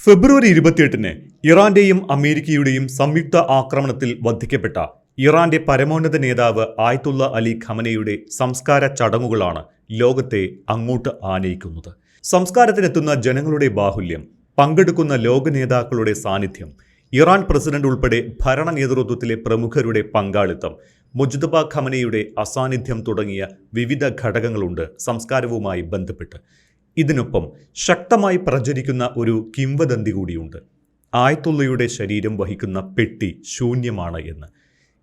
ഫെബ്രുവരി 28-ന് ഇറാന്റെയും അമേരിക്കയുടെയും സംയുക്ത ആക്രമണത്തിൽ വധിക്കപ്പെട്ട ഇറാന്റെ പരമോന്നത നേതാവ് ആയത്തുള്ള അലി ഖമനയുടെ സംസ്കാര ചടങ്ങുകളാണ് ലോകത്തെ അങ്ങോട്ട് ആനയിക്കുന്നത്. സംസ്കാരത്തിനെത്തുന്ന ജനങ്ങളുടെ ബാഹുല്യം, പങ്കെടുക്കുന്ന ലോക നേതാക്കളുടെ സാന്നിധ്യം, ഇറാൻ പ്രസിഡന്റ് ഉൾപ്പെടെ ഭരണ നേതൃത്വത്തിലെ പ്രമുഖരുടെ പങ്കാളിത്തം, മുജ്തബ ഖമനയുടെ അസാന്നിധ്യം തുടങ്ങിയ വിവിധ ഘടകങ്ങളുണ്ട് സംസ്കാരവുമായി ബന്ധപ്പെട്ട്. ഇതിനൊപ്പം ശക്തമായി പ്രചരിക്കുന്ന ഒരു കിംവദന്തി കൂടിയുണ്ട്. ആയത്തുള്ളയുടെ ശരീരം വഹിക്കുന്ന പെട്ടി ശൂന്യമാണ് എന്ന്.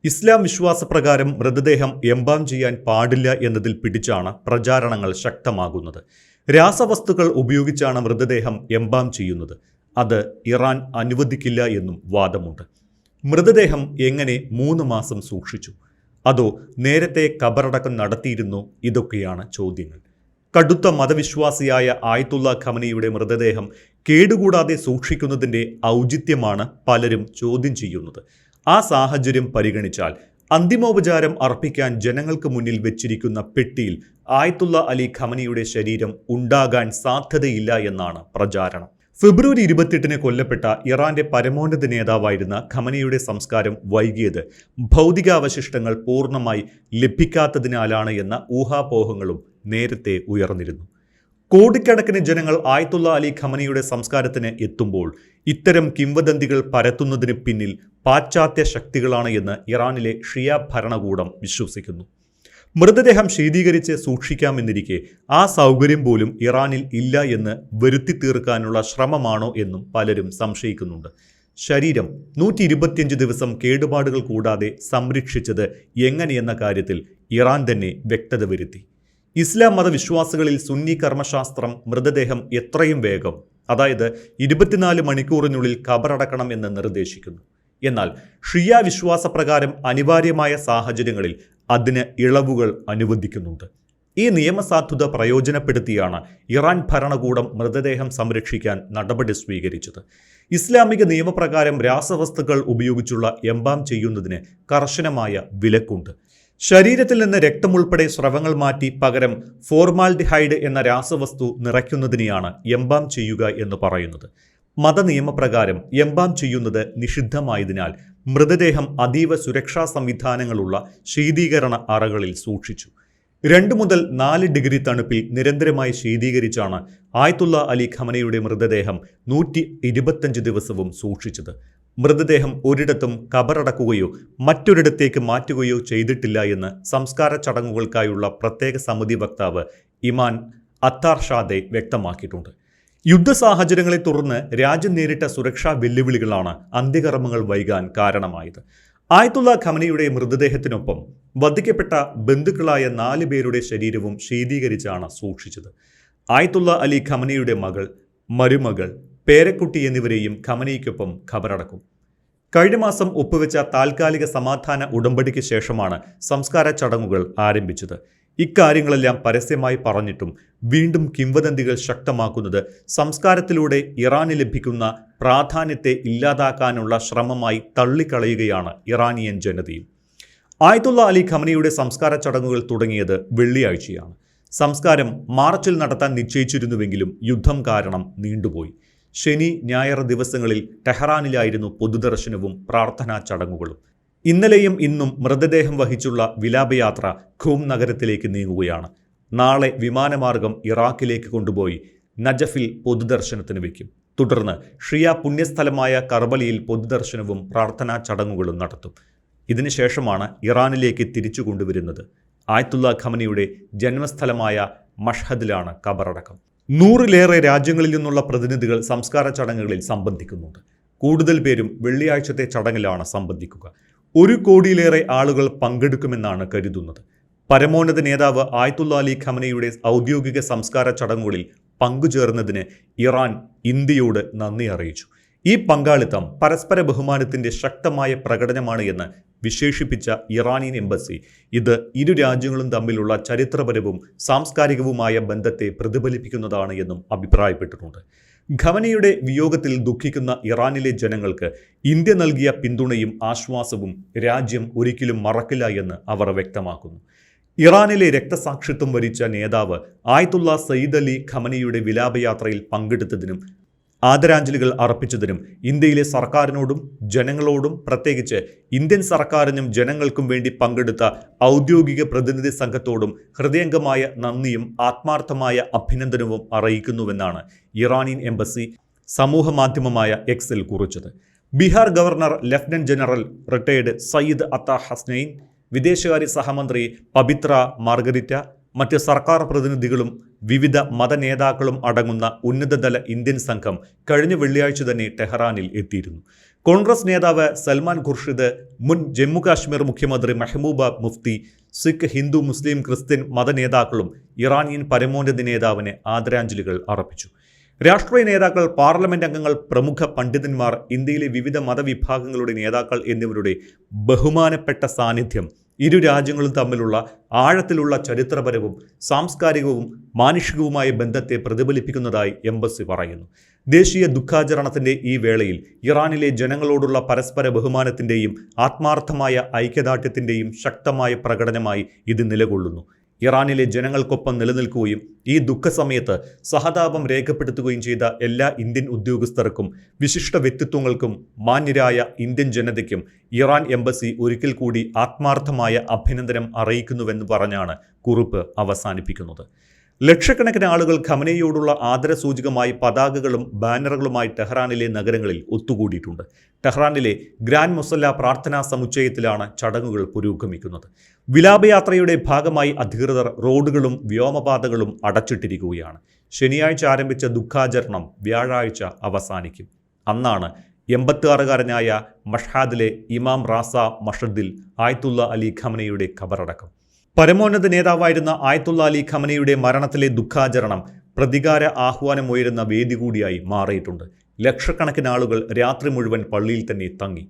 ഇസ്ലാം വിശ്വാസപ്രകാരം മൃതദേഹം എംബാം ചെയ്യാൻ പാടില്ല എന്നതിൽ പിടിച്ചാണ് പ്രചാരണങ്ങൾ ശക്തമാകുന്നത്. രാസവസ്തുക്കൾ ഉപയോഗിച്ചാണ് മൃതദേഹം എംബാം ചെയ്യുന്നത്. അത് ഇറാൻ അനുവദിക്കില്ല എന്നും വാദമുണ്ട്. മൃതദേഹം എങ്ങനെ 3 മാസം സൂക്ഷിച്ചു? അതോ നേരത്തെ ഖബറടക്കം നടത്തിയിരുന്നോ? ഇതൊക്കെയാണ് ചോദ്യങ്ങൾ. കടുത്ത മതവിശ്വാസിയായ ആയത്തുള്ള ഖമനിയുടെ മൃതദേഹം കേടുകൂടാതെ സൂക്ഷിക്കുന്നതിൻ്റെ ഔചിത്യമാണ് പലരും ചോദ്യം ചെയ്യുന്നത്. ആ സാഹചര്യം പരിഗണിച്ചാൽ അന്തിമോപചാരം അർപ്പിക്കാൻ ജനങ്ങൾക്ക് മുന്നിൽ വെച്ചിരിക്കുന്ന പെട്ടിയിൽ ആയത്തുള്ള അലി ഖമനിയുടെ ശരീരം ഉണ്ടാകാൻ സാധ്യതയില്ല എന്നാണ് പ്രചാരണം. ഫെബ്രുവരി 28-ന് കൊല്ലപ്പെട്ട ഇറാന്റെ പരമോന്നത നേതാവായിരുന്ന ഖമനിയുടെ സംസ്കാരം വൈകിയത് ഭൗതികാവശിഷ്ടങ്ങൾ പൂർണ്ണമായി ലഭിക്കാത്തതിനാലാണ് എന്ന ഊഹാപോഹങ്ങളും നേരത്തെ ഉയർന്നിരുന്നു. കോടിക്കണക്കിന് ജനങ്ങൾ ആയത്തുള്ള അലി ഖമനിയുടെ സംസ്കാരത്തിന് എത്തുമ്പോൾ ഇത്തരം കിംവദന്തികൾ പരത്തുന്നതിന് പിന്നിൽ പാശ്ചാത്യ ശക്തികളാണ് എന്ന് ഇറാനിലെ ഷിയ ഭരണകൂടം വിശ്വസിക്കുന്നു. മൃതദേഹം ശീതീകരിച്ച് സൂക്ഷിക്കാമെന്നിരിക്കെ ആ സൗകര്യം പോലും ഇറാനിൽ ഇല്ല എന്ന് വരുത്തി തീർക്കാനുള്ള ശ്രമമാണോ എന്നും പലരും സംശയിക്കുന്നുണ്ട്. ശരീരം 125 ദിവസം കേടുപാടുകൾ കൂടാതെ സംരക്ഷിച്ചത് എങ്ങനെയെന്ന കാര്യത്തിൽ ഇറാൻ തന്നെ വ്യക്തത വരുത്തി. ഇസ്ലാം മതവിശ്വാസികളിൽ സുന്നി കർമ്മശാസ്ത്രം മൃതദേഹം എത്രയും വേഗം, അതായത് 24 മണിക്കൂറിനുള്ളിൽ ഖബറടക്കണം എന്ന് നിർദ്ദേശിക്കുന്നു. എന്നാൽ ഷിയ വിശ്വാസപ്രകാരം അനിവാര്യമായ സാഹചര്യങ്ങളിൽ അതിന് ഇളവുകൾ അനുവദിക്കുന്നുണ്ട്. ഈ നിയമസാധുത പ്രയോജനപ്പെടുത്തിയാണ് ഇറാൻ ഭരണകൂടം മൃതദേഹം സംരക്ഷിക്കാൻ നടപടി സ്വീകരിച്ചത്. ഇസ്ലാമിക നിയമപ്രകാരം രാസവസ്തുക്കൾ ഉപയോഗിച്ചുള്ള എംബാം ചെയ്യുന്നതിന് കർശനമായ വിലക്കുണ്ട്. ശരീരത്തിൽ നിന്ന് രക്തമുൾപ്പെടെ സ്രവങ്ങൾ മാറ്റി പകരം ഫോർമാൽഡിഹൈഡ് എന്ന രാസവസ്തു നിറയ്ക്കുന്നതിനെയാണ് എംബാം ചെയ്യുക എന്ന് പറയുന്നത്. മതനിയമപ്രകാരം എംബാം ചെയ്യുന്നത് നിഷിദ്ധമായതിനാൽ മൃതദേഹം അതീവ സുരക്ഷാ സംവിധാനങ്ങളുള്ള ശീതീകരണ അറകളിൽ സൂക്ഷിച്ചു. 2 മുതൽ 4 ഡിഗ്രി തണുപ്പിൽ നിരന്തരമായി ശീതീകരിച്ചാണ് ആയത്തുള്ള അലി ഖമനയുടെ മൃതദേഹം 125 ദിവസവും സൂക്ഷിച്ചത്. മൃതദേഹം ഒരിടത്തും ഖബറടക്കുകയോ മറ്റൊരിടത്തേക്ക് മാറ്റുകയോ ചെയ്തിട്ടില്ല എന്ന് സംസ്കാര ചടങ്ങുകൾക്കായുള്ള പ്രത്യേക സമിതി വക്താവ് ഇമാൻ അത്താർഷാദെ വ്യക്തമാക്കിയിട്ടുണ്ട്. യുദ്ധ സാഹചര്യങ്ങളെ തുടർന്ന് രാജ്യം നേരിട്ട സുരക്ഷാ വെല്ലുവിളികളാണ് അന്ത്യകർമ്മങ്ങൾ വൈകാൻ കാരണമായത്. ആയത്തുള്ള ഖമനിയുടെ മൃതദേഹത്തിനൊപ്പം വധിക്കപ്പെട്ട ബന്ധുക്കളായ 4 പേരുടെ ശരീരവും ശീതീകരിച്ചാണ് സൂക്ഷിച്ചത്. ആയത്തുള്ള അലി ഖമനിയുടെ മകൾ, മരുമകൾ, പേരക്കുട്ടി എന്നിവരെയും ഖമനിയ്ക്കൊപ്പം ഖബറടക്കും. കഴിഞ്ഞ മാസം ഒപ്പുവെച്ച താൽക്കാലിക സമാധാന ഉടമ്പടിക്ക് ശേഷമാണ് സംസ്കാര ചടങ്ങുകൾ ആരംഭിച്ചത്. ഇക്കാര്യങ്ങളെല്ലാം പരസ്യമായി പറഞ്ഞിട്ടും വീണ്ടും കിംവദന്തികൾ ശക്തമാക്കുന്നത് സംസ്കാരത്തിലൂടെ ഇറാന് ലഭിക്കുന്ന പ്രാധാന്യത്തെ ഇല്ലാതാക്കാനുള്ള ശ്രമമായി തള്ളിക്കളയുകയാണ് ഇറാനിയൻ ജനതയും. ആയത്തുള്ള അലി ഖമനിയുടെ സംസ്കാര ചടങ്ങുകൾ തുടങ്ങിയത് വെള്ളിയാഴ്ചയാണ്. സംസ്കാരം മാർച്ചിൽ നടത്താൻ നിശ്ചയിച്ചിരുന്നുവെങ്കിലും യുദ്ധം കാരണം നീണ്ടുപോയി. ശനി, ഞായർ ദിവസങ്ങളിൽ ടെഹ്റാനിലായിരുന്നു പൊതുദർശനവും പ്രാർത്ഥനാ ചടങ്ങുകളും. ഇന്നലെയും ഇന്നും മൃതദേഹം വഹിച്ചുള്ള വിലാപയാത്ര ഖൂം നഗരത്തിലേക്ക് നീങ്ങുകയാണ്. നാളെ വിമാനമാർഗം ഇറാഖിലേക്ക് കൊണ്ടുപോയി നജഫിൽ പൊതുദർശനത്തിന് വയ്ക്കും. തുടർന്ന് ഷിയ പുണ്യസ്ഥലമായ കർബലയിൽ പൊതുദർശനവും പ്രാർത്ഥനാ ചടങ്ങുകളും നടത്തും. ഇതിനുശേഷമാണ് ഇറാനിലേക്ക് തിരിച്ചു കൊണ്ടുവരുന്നത്. ആയത്തുള്ള ഖമനിയുടെ ജന്മസ്ഥലമായ മഷ്ഹദിലാണ് ഖബറടക്കം. 100-ലേറെ രാജ്യങ്ങളിൽ നിന്നുള്ള പ്രതിനിധികൾ സംസ്കാര ചടങ്ങുകളിൽ സംബന്ധിക്കുന്നുണ്ട്. കൂടുതൽ പേരും വെള്ളിയാഴ്ചത്തെ ചടങ്ങിലാണ് സംബന്ധിക്കുക. 1 കോടിയിലേറെ ആളുകൾ പങ്കെടുക്കുമെന്നാണ് കരുതുന്നത്. പരമോന്നത നേതാവ് ആയത്തുള്ള അലി ഖമനയുടെ ഔദ്യോഗിക സംസ്കാര ചടങ്ങുകളിൽ പങ്കുചേർന്നതിന് ഇറാൻ ഇന്ത്യയോട് നന്ദി അറിയിച്ചു. ഈ പങ്കാളിത്തം പരസ്പര ബഹുമാനത്തിന്റെ ശക്തമായ പ്രകടനമാണ് എന്ന് വിശേഷിപ്പിച്ച ഇറാനിയൻ എംബസി ഇത് ഇരു രാജ്യങ്ങളും തമ്മിലുള്ള ചരിത്രപരവും സാംസ്കാരികവുമായ ബന്ധത്തെ പ്രതിഫലിപ്പിക്കുന്നതാണ് എന്നും അഭിപ്രായപ്പെട്ടിട്ടുണ്ട്. ഖമനിയുടെ വിയോഗത്തിൽ ദുഃഖിക്കുന്ന ഇറാനിലെ ജനങ്ങൾക്ക് ഇന്ത്യ നൽകിയ പിന്തുണയും ആശ്വാസവും രാജ്യം ഒരിക്കലും മറക്കില്ല എന്ന് അവർ വ്യക്തമാക്കുന്നു. ഇറാനിലെ രക്തസാക്ഷിത്വം വരിച്ച നേതാവ് ആയത്തുള്ള സയ്യിദ് അലി ഖമനിയുടെ വിലാപയാത്രയിൽ പങ്കെടുത്തതിനും ആദരാഞ്ജലികൾ അർപ്പിച്ചതിനും ഇന്ത്യയിലെ സർക്കാരിനോടും ജനങ്ങളോടും പ്രത്യേകിച്ച് ഇന്ത്യൻ സർക്കാരിനും ജനങ്ങൾക്കും വേണ്ടി പങ്കെടുത്ത ഔദ്യോഗിക പ്രതിനിധി സംഘത്തോടും ഹൃദയംഗമായ നന്ദിയും ആത്മാർത്ഥമായ അഭിനന്ദനവും അറിയിക്കുന്നുവെന്നാണ് ഇറാനിയൻ എംബസി സമൂഹമാധ്യമമായ എക്സിൽ കുറിച്ചത്. Bihar governor lieutenant general retired Syed Ata Hasnain, വിദേശകാര്യ സഹമന്ത്രി പബിത്ര മാർഗരിറ്റ, മറ്റ് സർക്കാർ പ്രതിനിധികളും വിവിധ മതനേതാക്കളും അടങ്ങുന്ന ഉന്നതതല ഇന്ത്യൻ സംഘം കഴിഞ്ഞ വെള്ളിയാഴ്ച തന്നെ ടെഹ്റാനിൽ എത്തിയിരുന്നു. കോൺഗ്രസ് നേതാവ് സൽമാൻ ഖുർഷിദ്, മുൻ ജമ്മു കാശ്മീർ മുഖ്യമന്ത്രി മെഹബൂബ മുഫ്തി, സിഖ്, ഹിന്ദു, മുസ്ലിം, ക്രിസ്ത്യൻ മതനേതാക്കളും ഇറാനിയൻ പരമോന്നത നേതാവിന് ആദരാഞ്ജലികൾ അർപ്പിച്ചു. രാഷ്ട്രീയ നേതാക്കൾ, പാർലമെന്റ് അംഗങ്ങൾ, പ്രമുഖ പണ്ഡിതന്മാർ, ഇന്ത്യയിലെ വിവിധ മതവിഭാഗങ്ങളുടെ നേതാക്കൾ എന്നിവരുടെ ബഹുമാനപ്പെട്ട സാന്നിധ്യം ഇരു രാജ്യങ്ങളും തമ്മിലുള്ള ആഴത്തിലുള്ള ചരിത്രപരവും സാംസ്കാരികവും മാനുഷികവുമായ ബന്ധത്തെ പ്രതിഫലിപ്പിക്കുന്നതായി എംബസി പറയുന്നു. ദേശീയ ദുഃഖാചരണത്തിന്റെ ഈ വേളയിൽ ഇറാനിലെ ജനങ്ങളോടുള്ള പരസ്പര ബഹുമാനത്തിന്റെയും ആത്മാർത്ഥമായ ഐക്യദാർഢ്യത്തിന്റെയും ശക്തമായ പ്രകടനമായി ഇത് നിലകൊള്ളുന്നു. ഇറാനിലെ ജനങ്ങൾക്കൊപ്പം നിലനിൽക്കുകയും ഈ ദുഃഖസമയത്ത് സഹതാപം രേഖപ്പെടുത്തുകയും ചെയ്ത എല്ലാ ഇന്ത്യൻ ഉദ്യോഗസ്ഥർക്കും വിശിഷ്ട വ്യക്തിത്വങ്ങൾക്കും മാന്യരായ ഇന്ത്യൻ ജനതയ്ക്കും ഇറാൻ എംബസി ഒരിക്കൽ കൂടി ആത്മാർത്ഥമായ അഭിനന്ദനം അറിയിക്കുന്നുവെന്ന് പറഞ്ഞാണ് കുറിപ്പ് അവസാനിപ്പിക്കുന്നത്. ലക്ഷക്കണക്കിന് ആളുകൾ ഖമനേയിയോടുള്ള ആദരസൂചകമായി പതാകകളും ബാനറുകളുമായി ടെഹ്റാനിലെ നഗരങ്ങളിൽ ഒത്തുകൂടിയിട്ടുണ്ട്. ടെഹ്റാനിലെ ഗ്രാൻഡ് മുസല്ല പ്രാർത്ഥനാ സമുച്ചയത്തിലാണ് ചടങ്ങുകൾ പുരോഗമിക്കുന്നത്. വിലാപയാത്രയുടെ ഭാഗമായി അധികൃതർ റോഡുകളും വ്യോമപാതകളും അടച്ചിട്ടിരിക്കുകയാണ്. ശനിയാഴ്ച ആരംഭിച്ച ദുഃഖാചരണം വ്യാഴാഴ്ച അവസാനിക്കും. അന്നാണ് 86-കാരനായ മഷ്ഹാദിലെ ഇമാം റാസ മഷദിൽ ആയത്തുള്ള അലി ഖമനയുടെ ഖബറടക്കം. പരമോന്നത നേതാവായിരുന്ന ആയത്തുള്ള അലി ഖമനയുടെ മരണത്തിലെ ദുഃഖാചരണം പ്രതികാര ആഹ്വാനമുയരുന്ന വേദി കൂടിയായി മാറിയിട്ടുണ്ട്. ലക്ഷക്കണക്കിന് ആളുകൾ രാത്രി മുഴുവൻ പള്ളിയിൽ തന്നെ തങ്ങി.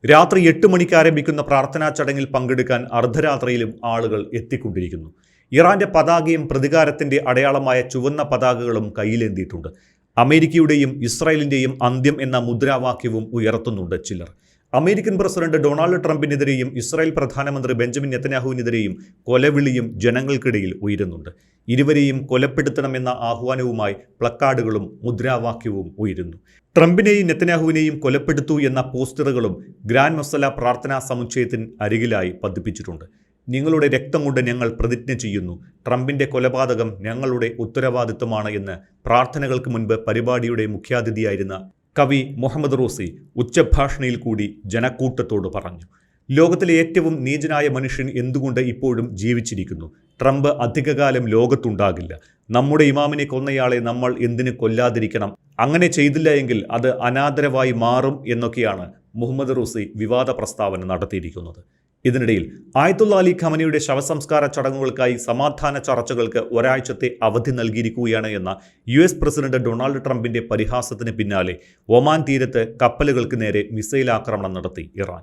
രാത്രി 8 മണിക്ക് ആരംഭിക്കുന്ന പ്രാർത്ഥനാ ചടങ്ങിൽ പങ്കെടുക്കാൻ അർദ്ധരാത്രിയിലും ആളുകൾ എത്തിക്കൊണ്ടിരിക്കുന്നു. ഇറാന്റെ പതാകയും പ്രതികാരത്തിന്റെ അടയാളമായ ചുവന്ന പതാകകളും കയ്യിലേന്തിയിട്ടുണ്ട്. അമേരിക്കയുടെയും ഇസ്രായേലിന്റെയും അന്ത്യം എന്ന മുദ്രാവാക്യവും ഉയർത്തുന്നുണ്ട് ചിലർ. അമേരിക്കൻ പ്രസിഡന്റ് ഡൊണാൾഡ് ട്രംപിനെതിരെയും ഇസ്രായേൽ പ്രധാനമന്ത്രി ബെഞ്ചമിൻ നെതന്യാഹുവിനെതിരെയും കൊലവിളിയും ജനങ്ങൾക്കിടയിൽ ഉയരുന്നുണ്ട്. ഇരുവരെയും കൊലപ്പെടുത്തണമെന്ന ആഹ്വാനവുമായി പ്ലക്കാർഡുകളും മുദ്രാവാക്യവും ഉയരുന്നു. ട്രംപിനെയും നെതന്യാഹുവിനെയും കൊലപ്പെടുത്തൂ എന്ന പോസ്റ്ററുകളും ഗ്രാൻഡ് മുസല്ല പ്രാർത്ഥനാ സമുച്ചയത്തിന് അരികിലായി പതിപ്പിച്ചിട്ടുണ്ട്. നിങ്ങളുടെ രക്തം കൊണ്ട് ഞങ്ങൾ പ്രതിജ്ഞ ചെയ്യുന്നു, ട്രംപിന്റെ കൊലപാതകം ഞങ്ങളുടെ ഉത്തരവാദിത്വമാണ് എന്ന് പ്രാർത്ഥനകൾക്ക് മുൻപ് പരിപാടിയുടെ മുഖ്യാതിഥിയായിരുന്ന കവി മുഹമ്മദ് റൂസി ഉച്ചഭാഷണിയിൽ കൂടി ജനക്കൂട്ടത്തോട് പറഞ്ഞു. ലോകത്തിലെ ഏറ്റവും നീചനായ മനുഷ്യൻ എന്തുകൊണ്ട് ഇപ്പോഴും ജീവിച്ചിരിക്കുന്നു? ട്രംപ് അധികകാലം ലോകത്തുണ്ടാകില്ല. നമ്മുടെ ഇമാമിനെ കൊന്നയാളെ നമ്മൾ എന്തിന് കൊല്ലാതിരിക്കണം? അങ്ങനെ ചെയ്തില്ല എങ്കിൽ അത് അനാദരവായി മാറും എന്നൊക്കെയാണ് മുഹമ്മദ് റൂസി വിവാദ പ്രസ്താവന നടത്തിയിരിക്കുന്നത്. ഇതിനിടയിൽ ആയത്തുള്ള അലി ഖമനയുടെ ശവസംസ്കാര ചടങ്ങുകൾക്കായി സമാധാന ചർച്ചകൾക്ക് ഒരാഴ്ചത്തെ അവധി നൽകിയിരിക്കുകയാണ് എന്ന US പ്രസിഡന്റ് ഡൊണാൾഡ് ട്രംപിന്റെ പരിഹാസത്തിന് പിന്നാലെ ഒമാൻ തീരത്ത് കപ്പലുകൾക്ക് നേരെ മിസൈൽ ആക്രമണം നടത്തി ഇറാൻ.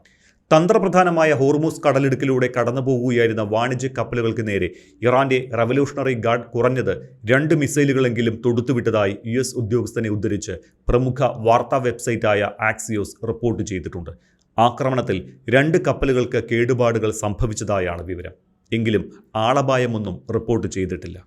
തന്ത്രപ്രധാനമായ ഹോർമൂസ് കടലിടുക്കിലൂടെ കടന്നുപോകുകയായിരുന്ന വാണിജ്യ കപ്പലുകൾക്ക് നേരെ ഇറാന്റെ റവല്യൂഷണറി ഗാർഡ് കുറഞ്ഞത് 2 മിസൈലുകളെങ്കിലും തൊടുത്തുവിട്ടതായി US ഉദ്യോഗസ്ഥനെ ഉദ്ധരിച്ച് പ്രമുഖ വാർത്താ വെബ്സൈറ്റായ ആക്സിയോസ് റിപ്പോർട്ട് ചെയ്തിട്ടുണ്ട്. ആക്രമണത്തിൽ 2 കപ്പലുകൾക്ക് കേടുപാടുകൾ സംഭവിച്ചതായാണ് വിവരം. എങ്കിലും ആളപായമൊന്നും റിപ്പോർട്ട് ചെയ്തിട്ടില്ല.